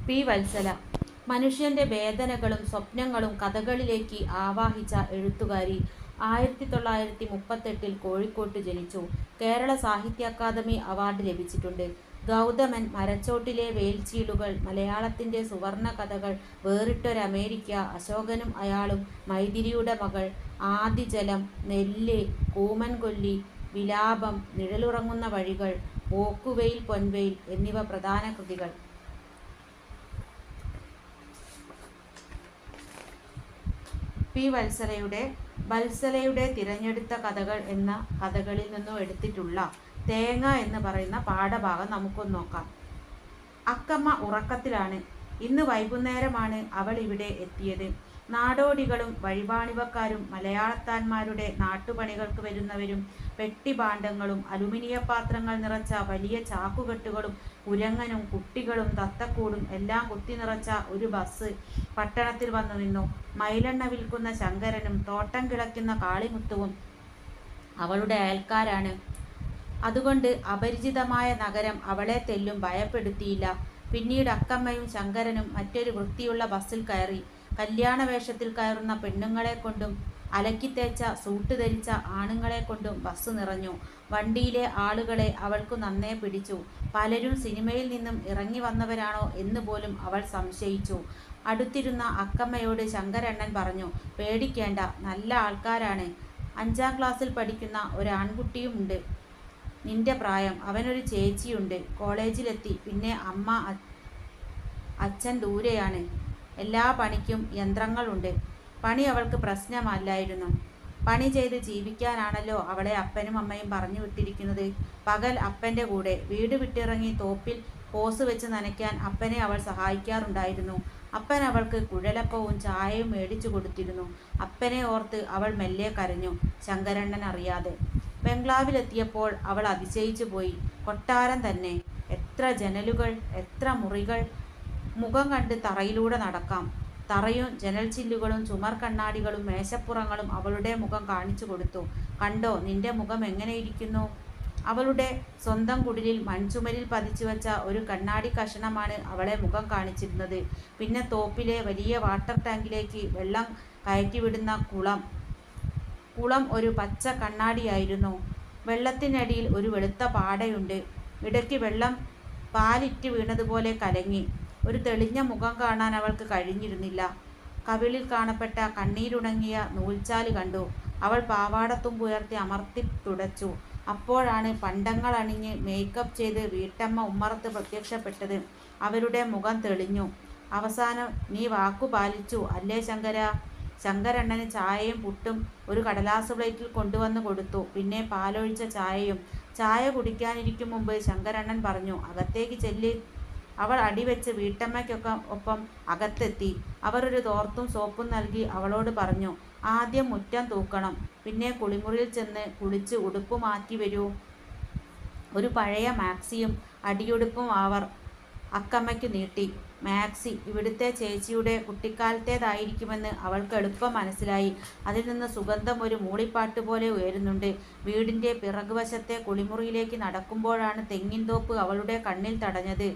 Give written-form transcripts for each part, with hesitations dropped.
P. Vatsala മനുഷ്യന്റെ വേദനകളും സ്വപ്നങ്ങളും കഥകളിലേക്ക് ആവാഹിച്ച എഴുത്തുകാരി. 1938 കോഴിക്കോട്ട് ജനിച്ചു. കേരള സാഹിത്യ അക്കാദമി അവാർഡ് ലഭിച്ചിട്ടുണ്ട്. ഗൗതമൻ, മരച്ചോട്ടിലെ വേൽച്ചീളുകൾ, മലയാളത്തിന്റെ സുവർണ കഥകൾ, വേറിട്ടൊരമേരിക്ക, അശോകനും അയാളും, മൈഥിലിയുടെ മകൾ, ആദിജലം, നെല്ല്, കൂമൻകൊല്ലി, വിലാപം, നിഴലുറങ്ങുന്ന വഴികൾ, പോക്കുവെയിൽ പൊൻവെയിൽ എന്നിവ പ്രധാന കൃതികൾ. പി. വത്സലയുടെ തിരഞ്ഞെടുത്ത കഥകൾ എന്ന കഥകളിൽ നിന്നും എടുത്തിട്ടുള്ള തേങ്ങ എന്ന് പറയുന്ന പാഠഭാഗം നമുക്കൊന്ന് നോക്കാം. അക്കമ്മ ഉറക്കത്തിലാണ്. ഇന്ന് വൈകുന്നേരമാണ് അവൾ ഇവിടെ എത്തിയത്. നാടോടികളും വഴിപാണിവക്കാരും മലയാളത്താന്മാരുടെ നാട്ടുപണികൾക്ക് വരുന്നവരും പെട്ടിഭാണ്ഡങ്ങളും അലുമിനിയ പാത്രങ്ങൾ നിറച്ച വലിയ ചാക്കുകെട്ടുകളും കുരങ്ങനും കുട്ടികളും തത്തക്കൂടും എല്ലാം കുത്തി നിറച്ച ഒരു ബസ് പട്ടണത്തിൽ വന്നു നിന്നു. മൈലെണ്ണ വിൽക്കുന്ന ശങ്കരനും തോട്ടം കിളയ്ക്കുന്ന കാളിമുത്തുവും അവളുടെ അയൽക്കാരാണ്. അതുകൊണ്ട് അപരിചിതമായ നഗരം അവളെ തെല്ലും ഭയപ്പെടുത്തിയില്ല. പിന്നീട് അക്കമ്മയും ശങ്കരനും മറ്റൊരു വൃത്തിയുള്ള ബസ്സിൽ കയറി. കല്യാണ വേഷത്തിൽ കയറുന്ന പെണ്ണുങ്ങളെക്കൊണ്ടും അലക്കിത്തേച്ച സൂട്ട് ധരിച്ച ആണുങ്ങളെക്കൊണ്ടും ബസ് നിറഞ്ഞു. വണ്ടിയിലെ ആളുകളെ അവൾക്കു നന്നേ പിടിച്ചു. പലരും സിനിമയിൽ നിന്നും ഇറങ്ങി വന്നവരാണോ എന്ന് പോലും അവൾ സംശയിച്ചു. അടുത്തിരുന്ന അക്കമ്മയോട് ശങ്കരണ്ണൻ പറഞ്ഞു, പേടിക്കേണ്ട, നല്ല ആൾക്കാരാണ്. 5ാം ക്ലാസ്സിൽ പഠിക്കുന്ന ഒരാൺകുട്ടിയുമുണ്ട്, നിന്റെ പ്രായം. അവനൊരു ചേച്ചിയുണ്ട്, കോളേജിലെത്തി. പിന്നെ അമ്മ അച്ഛൻ ദൂരെയാണ്. എല്ലാ പണിക്കും യന്ത്രങ്ങളുണ്ട്. പണി അവൾക്ക് പ്രശ്നമല്ലായിരുന്നു. പണി ചെയ്ത് ജീവിക്കാനാണല്ലോ അവളെ അപ്പനും അമ്മയും പറഞ്ഞു വിട്ടിരിക്കുന്നത്. പകൽ അപ്പൻ്റെ കൂടെ. വീട് വിട്ടിറങ്ങി തോപ്പിൽ ഹോസ് വെച്ച് നനയ്ക്കാൻ അപ്പനെ അവൾ സഹായിക്കാറുണ്ടായിരുന്നു. അപ്പൻ അവൾക്ക് കുഴലപ്പവും ചായയും മേടിച്ചു കൊടുത്തിരുന്നു. അപ്പനെ ഓർത്ത് അവൾ മെല്ലെ കരഞ്ഞു, ശങ്കരണ്ണൻ അറിയാതെ. ബംഗ്ലാവിലെത്തിയപ്പോൾ അവൾ അതിശയിച്ചു പോയി. കൊട്ടാരം തന്നെ. എത്ര ജനലുകൾ, എത്ര മുറികൾ. മുഖം കണ്ട് തറയിലൂടെ നടക്കാം. തറയും ജനൽ ചില്ലുകളും ചുമർ കണ്ണാടികളും മേശപ്പുറങ്ങളും അവളുടെ മുഖം കാണിച്ചു കൊടുത്തു. കണ്ടോ, നിന്റെ മുഖം എങ്ങനെയിരിക്കുന്നു? അവളുടെ സ്വന്തം കുടിലിൽ മൺചുമരിൽ പതിച്ചു വച്ച ഒരു കണ്ണാടി കഷണമാണ് അവളെ മുഖം കാണിച്ചിരുന്നത്. പിന്നെ തോപ്പിലെ വലിയ വാട്ടർ ടാങ്കിലേക്ക് വെള്ളം കയറ്റിവിടുന്ന കുളം ഒരു പച്ച കണ്ണാടിയായിരുന്നു. വെള്ളത്തിനടിയിൽ ഒരു വെളുത്ത പാടയുണ്ട്. ഇടയ്ക്ക് വെള്ളം പാലിറ്റ് വീണതുപോലെ കലങ്ങി. ഒരു തെളിഞ്ഞ മുഖം കാണാൻ അവൾക്ക് കഴിഞ്ഞിരുന്നില്ല. കവിളിൽ കാണപ്പെട്ട കണ്ണീരുണങ്ങിയ നൂൽച്ചാല് കണ്ടു. അവൾ പാവാടത്തുമ്പുയർത്തി അമർത്തി തുടച്ചു. അപ്പോഴാണ് പണ്ടങ്ങളണിഞ്ഞ് മേക്കപ്പ് ചെയ്ത് വീട്ടമ്മ ഉമ്മറത്ത് പ്രത്യക്ഷപ്പെട്ടത്. അവരുടെ മുഖം തെളിഞ്ഞു. അവസാനം നീ വാക്കു പാലിച്ചു അല്ലേ ശങ്കര? ശങ്കരണ്ണന് ചായയും പുട്ടും ഒരു കടലാസ് പ്ലേറ്റിൽ കൊണ്ടുവന്ന് കൊടുത്തു. പിന്നെ പാലൊഴിച്ച ചായയും. ചായ കുടിക്കാനിരിക്കും മുമ്പ് ശങ്കരണ്ണൻ പറഞ്ഞു, അകത്തേക്ക് ചെല്ല്. അവൾ അടിവെച്ച് ഒപ്പം അകത്തെത്തി. അവർ ഒരു തോർത്തും സോപ്പും നൽകി അവളോട് പറഞ്ഞു, ആദ്യം മുറ്റം തൂക്കണം, പിന്നെ കുളിമുറിയിൽ ചെന്ന് കുളിച്ച് ഉടുപ്പ് മാറ്റി വരൂ. ഒരു പഴയ മാക്സിയും അടിയുടുപ്പും അവർ അക്കമ്മയ്ക്ക് നീട്ടി. മാക്സി ഇവിടുത്തെ ചേച്ചിയുടെ കുട്ടിക്കാലത്തേതായിരിക്കുമെന്ന് അവൾക്ക് എളുപ്പം മനസ്സിലായി. അതിൽ നിന്ന് സുഗന്ധം ഒരു മൂളിപ്പാട്ട് പോലെ ഉയരുന്നുണ്ട്. വീടിൻ്റെ പിറകുവശത്തെ കുളിമുറിയിലേക്ക് നടക്കുമ്പോഴാണ് തെങ്ങിൻ തോപ്പ് അവളുടെ കണ്ണിൽ തടഞ്ഞത്.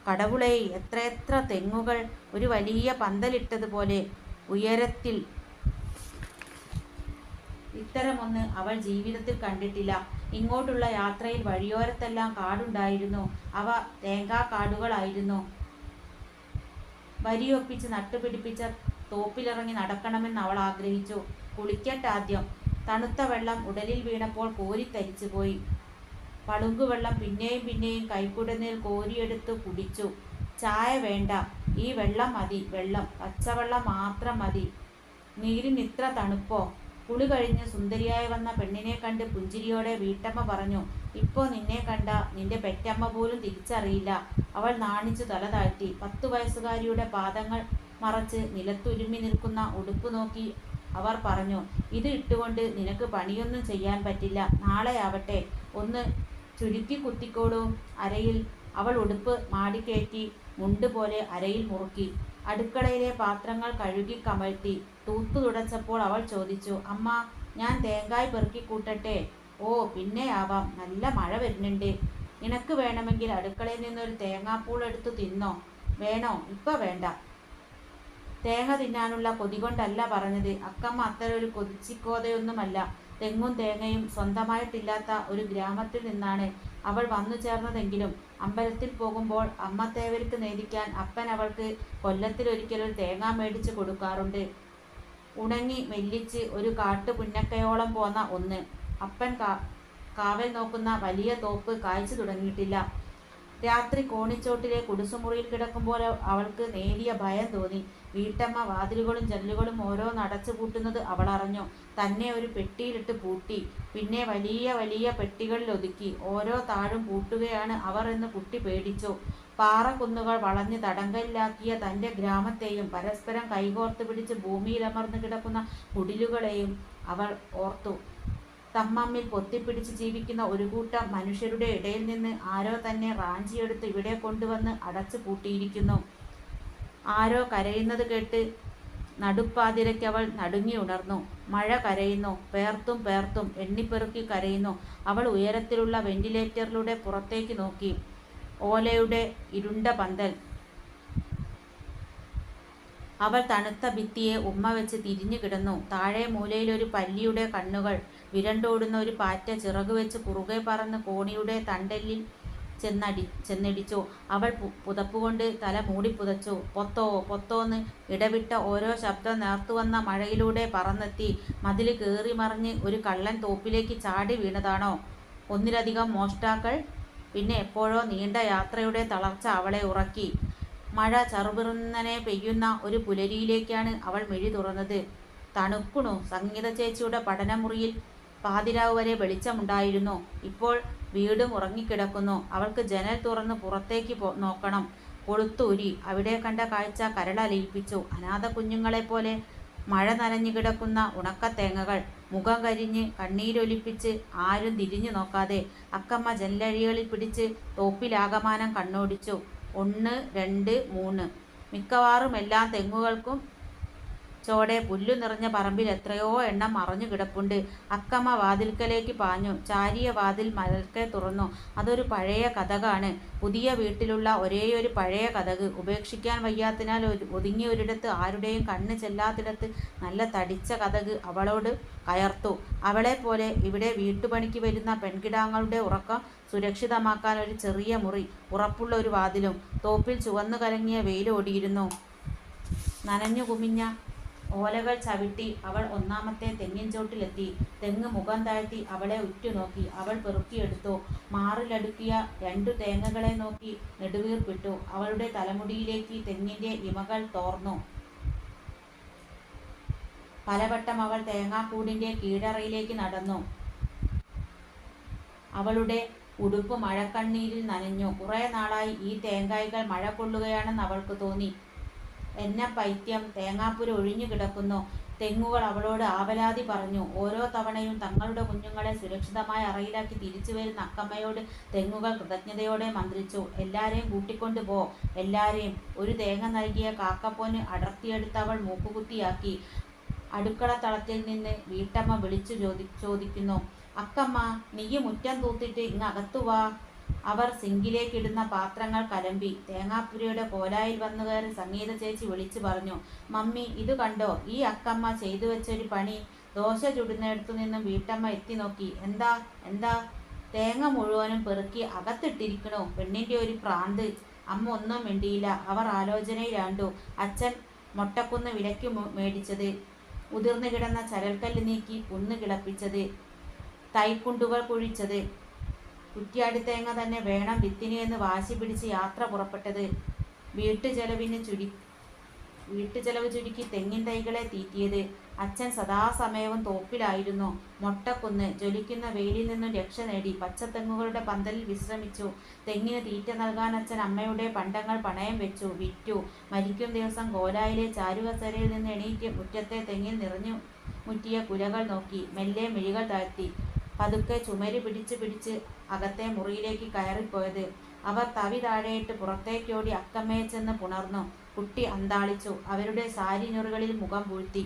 കടവുളേ, എത്രയെത്ര തെങ്ങുകൾ! ഒരു വലിയ പന്തലിട്ടതുപോലെ ഉയരത്തിൽ. ഇത്തരമൊന്ന് അവൾ ജീവിതത്തിൽ കണ്ടിട്ടില്ല. ഇങ്ങോട്ടുള്ള യാത്രയിൽ വഴിയോരത്തെല്ലാം കാടുണ്ടായിരുന്നു. അവ തേങ്ങാക്കാടുകളായിരുന്നു. വരിയൊപ്പിച്ച് നട്ടുപിടിപ്പിച്ച തോപ്പിലിറങ്ങി നടക്കണമെന്ന് അവൾ ആഗ്രഹിച്ചു. കുളിക്കട്ടാദ്യം. തണുത്ത വെള്ളം ഉടലിൽ വീണപ്പോൾ കോരിത്തരിച്ചു പോയി. പളുങ്കുവെള്ളം പിന്നെയും പിന്നെയും കൈക്കുടനിൽ കോരിയെടുത്ത് കുടിച്ചു. ചായ വേണ്ട, ഈ വെള്ളം മതി. വെള്ളം, പച്ചവെള്ളം മാത്രം മതി. നീരിനിത്ര തണുപ്പോ? കുളി കഴിഞ്ഞ് സുന്ദരിയായി വന്ന പെണ്ണിനെ കണ്ട് പുഞ്ചിരിയോടെ വീട്ടമ്മ പറഞ്ഞു, ഇപ്പോൾ നിന്നെ കണ്ട നിന്റെ പെറ്റമ്മ പോലും തിരിച്ചറിയില്ല. അവൾ നാണിച്ചു തല താഴ്ത്തി. 10 വയസ്സുകാരിയുടെ പാദങ്ങൾ മറച്ച് നിലത്തുരുമ്മി നിൽക്കുന്ന ഉടുപ്പ് നോക്കി അവർ പറഞ്ഞു, ഇത് ഇട്ടുകൊണ്ട് നിനക്ക് പണിയൊന്നും ചെയ്യാൻ പറ്റില്ല. നാളെയാവട്ടെ, ഒന്ന് ചുരുക്കി കുത്തിക്കോളൂ. അരയിൽ. അവൾ ഉടുപ്പ് മാടിക്കയറ്റി മുണ്ട് പോലെ അരയിൽ മുറുക്കി. അടുക്കളയിലെ പാത്രങ്ങൾ കഴുകി കമഴ്ത്തി തൂത്തു തുടച്ചപ്പോൾ അവൾ ചോദിച്ചു, അമ്മ, ഞാൻ തേങ്ങായി പെറുക്കി കൂട്ടട്ടെ? ഓ, പിന്നെ ആവാം, നല്ല മഴ വരുന്നുണ്ട്. നിനക്ക് വേണമെങ്കിൽ അടുക്കളയിൽ നിന്നൊരു തേങ്ങാപ്പൂൾ എടുത്തു തിന്നോ. വേണോ? ഇപ്പൊ വേണ്ട. തേങ്ങ തിന്നാനുള്ള കൊതി കൊണ്ടല്ല പറഞ്ഞത്. അക്കമ്മ അത്തരൊരു കൊതിച്ചിക്കോതയൊന്നുമല്ല. തെങ്ങും തേങ്ങയും സ്വന്തമായിട്ടില്ലാത്ത ഒരു ഗ്രാമത്തിൽ നിന്നാണ് അവൾ വന്നു ചേർന്നതെങ്കിലും അമ്പലത്തിൽ പോകുമ്പോൾ അമ്മത്തേവർക്ക് നേദിക്കാൻ അപ്പൻ അവൾക്ക് കൊല്ലത്തിലൊരിക്കലൊരു തേങ്ങ മേടിച്ച് കൊടുക്കാറുണ്ട്. ഉണങ്ങി മെല്ലിച്ച് ഒരു കാട്ടുപുന്നക്കയോളം പോന്ന ഒന്ന്. അപ്പൻ കാവൽ നോക്കുന്ന വലിയ തോപ്പ് കായ്ച്ചു തുടങ്ങിയിട്ടില്ല. രാത്രി കോണിച്ചോട്ടിലെ കുടുസുമുറിയിൽ കിടക്കുമ്പോൾ അവൾക്ക് നേരിയ ഭയം തോന്നി. വീട്ടമ്മ വാതിലുകളും ജനലുകളും ഓരോന്നടച്ചു പൂട്ടുന്നത് അവൾ അറിഞ്ഞു. തന്നെ ഒരു പെട്ടിയിലിട്ട് പൂട്ടി. പിന്നെ വലിയ വലിയ പെട്ടികളിൽ ഒതുക്കി. ഓരോ താഴും പൂട്ടുകയാണ് അവർ എന്ന് കുട്ടി പേടിച്ചു. പാറക്കുന്നുകൾ വളഞ്ഞ് തടങ്കലിലാക്കിയ തൻ്റെ ഗ്രാമത്തെയും പരസ്പരം കൈകോർത്ത് പിടിച്ച് ഭൂമിയിലമർന്നു കിടക്കുന്ന കുടിലുകളെയും അവൾ ഓർത്തു. തമ്മമ്മിൽ പൊത്തിപ്പിടിച്ച് ജീവിക്കുന്ന ഒരു കൂട്ടം മനുഷ്യരുടെ ഇടയിൽ നിന്ന് ആരോ തന്നെ റാഞ്ചിയെടുത്ത് ഇവിടെ കൊണ്ടുവന്ന് അടച്ചു പൂട്ടിയിരിക്കുന്നു. ആരോ കരയുന്നത് കേട്ട് നടുപ്പാതിരയ്ക്ക് അവൾ നടുങ്ങി ഉണർന്നു. മഴ കരയുന്നു. പേർത്തും പേർത്തും എണ്ണിപ്പെറുക്കി കരയുന്നു. അവൾ ഉയരത്തിലുള്ള വെന്റിലേറ്ററിലൂടെ പുറത്തേക്ക് നോക്കി. ഓലയുടെ ഇരുണ്ട പന്തൽ. അവൾ തണുത്ത ഭിത്തിയെ ഉമ്മ വെച്ച് തിരിഞ്ഞു കിടന്നു. താഴെ മൂലയിലൊരു പല്ലിയുടെ കണ്ണുകൾ. വിരണ്ടോടുന്ന ഒരു പാറ്റ ചിറകുവെച്ച് കുറുകെ പറന്ന് കോണിയുടെ തണ്ടെല്ലിൽ ചെന്നിടിച്ചു. അവൾ പുതപ്പുകൊണ്ട് തല മൂടിപ്പുതച്ചു. പൊത്തോ പൊത്തോന്ന് ഇടവിട്ട ഓരോ ശബ്ദം നേർത്തുവന്ന മഴയിലൂടെ പറന്നെത്തി. മതിൽ കയറി മറിഞ്ഞ് ഒരു കള്ളൻ തോപ്പിലേക്ക് ചാടി വീണതാണോ? ഒന്നിലധികം മോഷ്ടാക്കൾ? പിന്നെ എപ്പോഴോ നീണ്ട യാത്രയുടെ തളർച്ച അവളെ ഉറക്കി. മഴ ചറുപിറുന്നനെ പെയ്യുന്ന ഒരു പുലരിയിലേക്കാണ് അവൾ മിഴി തുറന്നത്. തണുക്കുണു. സംഗീത ചേച്ചിയുടെ പഠനമുറിയിൽ പാതിരാവ് വരെ വെളിച്ചമുണ്ടായിരുന്നു. ഇപ്പോൾ വീടും ഉറങ്ങിക്കിടക്കുന്നു. അവൾക്ക് ജനൽ തുറന്ന് പുറത്തേക്ക് നോക്കണം. കൊളുത്തൂരി. അവിടെ കണ്ട കാഴ്ച കരളലിയിപ്പിച്ചു. അനാഥ കുഞ്ഞുങ്ങളെപ്പോലെ മഴ നനഞ്ഞു കിടക്കുന്ന ഉണക്കത്തേങ്ങകൾ. മുഖം കരിഞ്ഞ് കണ്ണീരൊലിപ്പിച്ച് ആരും തിരിഞ്ഞു നോക്കാതെ അക്കമ്മ ജനലഴികളിൽ പിടിച്ച് തോപ്പിലാകമാനം കണ്ണോടിച്ചു. 1, 2, 3. മിക്കവാറും എല്ലാ തെങ്ങുകൾക്കും ചോടെ പുല്ലു നിറഞ്ഞ പറമ്പിൽ എത്രയോ എണ്ണം മറഞ്ഞു കിടപ്പുണ്ട്. അക്കമ്മ വാതിൽക്കലേക്ക് പാഞ്ഞു. ചാരിയ വാതിൽ മലർക്കെ തുറന്നു. അതൊരു പഴയ കതകാണ്. പുതിയ വീട്ടിലുള്ള ഒരേയൊരു പഴയ കതക്. ഉപേക്ഷിക്കാൻ വയ്യാത്തിനാൽ ഒതുങ്ങിയൊരിടത്ത്, ആരുടെയും കണ്ണ് ചെല്ലാത്തിടത്ത് നല്ല തടിച്ച കതക് അവളോട് കയർത്തു. അവളെപ്പോലെ ഇവിടെ വീട്ടുപണിക്ക് വരുന്ന പെൺകിടാങ്ങളുടെ ഉറക്കം സുരക്ഷിതമാക്കാൻ ഒരു ചെറിയ മുറി, ഉറപ്പുള്ള ഒരു വാതിലും. തോപ്പിൽ ചുവന്നു കലങ്ങിയ വെയിലോടിയിരുന്നു. നനഞ്ഞു കുമിഞ്ഞ ഓലകൾ ചവിട്ടി അവൾ ഒന്നാമത്തെ തെങ്ങിൻ ചോട്ടിലെത്തി. തെങ്ങ് മുഖം താഴ്ത്തി അവളെ ഉറ്റുനോക്കി. അവൾ പെറുക്കിയെടുത്തു. മാറിലടുക്കിയ 2 തേങ്ങകളെ നോക്കി നെടുവീർപ്പിട്ടു. അവളുടെ തലമുടിയിലേക്ക് തെങ്ങിൻ്റെ ഇമകൾ തോർന്നു. പലവട്ടം അവൾ തേങ്ങാക്കൂടിൻ്റെ കീഴറയിലേക്ക് നടന്നു. അവളുടെ ഉടുപ്പ് മഴക്കണ്ണീരിൽ നനഞ്ഞു. കുറേ നാളായി ഈ തേങ്ങായികൾ മഴ കൊള്ളുകയാണെന്ന് അവൾക്ക് തോന്നി. എന്ന പൈത്യം, തേങ്ങാപ്പുര ഒഴിഞ്ഞു കിടക്കുന്നു. തെങ്ങുകൾ അവളോട് ആവലാതി പറഞ്ഞു. ഓരോ തവണയും തങ്ങളുടെ കുഞ്ഞുങ്ങളെ സുരക്ഷിതമായ അറയിലാക്കി തിരിച്ചു വരുന്ന അക്കമ്മയോട് തെങ്ങുകൾ കൃതജ്ഞതയോടെ മന്ത്രിച്ചു. എല്ലാരെയും കൂട്ടിക്കൊണ്ടു പോ, എല്ലാരെയും. ഒരു തേങ്ങ നൽകിയ കാക്കപ്പോന് അടർത്തിയെടുത്ത് അവൾ മൂക്കുകുത്തിയാക്കി. അടുക്കള തളത്തിൽ നിന്ന് വീട്ടമ്മ വിളിച്ചു ചോദിക്കുന്നു. അക്കമ്മ, നീ മുറ്റം തൂത്തിട്ട് ഇങ്ങകത്തു വാ. അവർ സിങ്കിലേക്കിടുന്ന പാത്രങ്ങൾ കലമ്പി. തേങ്ങാപ്പുരയുടെ കോലായിൽ വന്നു കയറി സംഗീത ചേച്ചി വിളിച്ചു പറഞ്ഞു. മമ്മി, ഇത് കണ്ടോ? ഈ അക്കമ്മ ചെയ്തു വെച്ചൊരു പണി. ദോശ ചുടുന്നിടത്തു നിന്നും വീട്ടമ്മ എത്തി നോക്കി. എന്താ എന്താ? തേങ്ങ മുഴുവനും പെറുക്കി അകത്തിട്ടിരിക്കണോ? പെണ്ണിൻ്റെ ഒരു പ്രാന്ത്. അമ്മ ഒന്നും മിണ്ടിയില്ല. അവർ ആലോചനയിലാണ്ടു. അച്ഛൻ മൊട്ടക്കുന്ന് വിലയ്ക്ക് മേടിച്ചത്, ഉതിർന്നു കിടന്ന ചരൽക്കല്ല് നീക്കി കുന്ന് കിളപ്പിച്ചത്, തൈക്കുണ്ടുകൾ കുഴിച്ചത്, കുറ്റിയാടിത്തേങ്ങ തന്നെ വേണം വിത്തിന് എന്ന് വാശി പിടിച്ച് യാത്ര പുറപ്പെട്ടത്, വീട്ടുചെലവ് ചുരുക്കി തെങ്ങിൻ തൈകളെ തീറ്റിയത്. അച്ഛൻ സദാസമയവും തോപ്പിലായിരുന്നു. മൊട്ടക്കുന്ന്. ജ്വലിക്കുന്ന വെയിലിൽ നിന്നും രക്ഷ നേടി പച്ചത്തെങ്ങുകളുടെ പന്തലിൽ വിശ്രമിച്ചു. തെങ്ങിന് തീറ്റ നൽകാൻ അച്ഛൻ അമ്മയുടെ പണ്ടങ്ങൾ പണയം വെച്ചു, വിറ്റു. മരിക്കും ദിവസം കോലായിലെ ചാരുകസേരയിൽ നിന്ന് എണീറ്റ് മുറ്റത്തെ തെങ്ങിൽ നിറഞ്ഞു മുറ്റിയ കുലകൾ നോക്കി. മെല്ലെ മിഴികൾ താഴ്ത്തി. പതുക്കെ ചുമര് പിടിച്ച് അകത്തെ മുറിയിലേക്ക് കയറിപ്പോയത്. അവർ തവി താഴെയിട്ട് പുറത്തേക്കോടി അക്കമ്മയെ ചെന്ന് പുണർന്നു. കുട്ടി അന്താളിച്ചു. അവരുടെ സാരി ഞൊറികളിൽ മുഖം പൂഴ്ത്തി.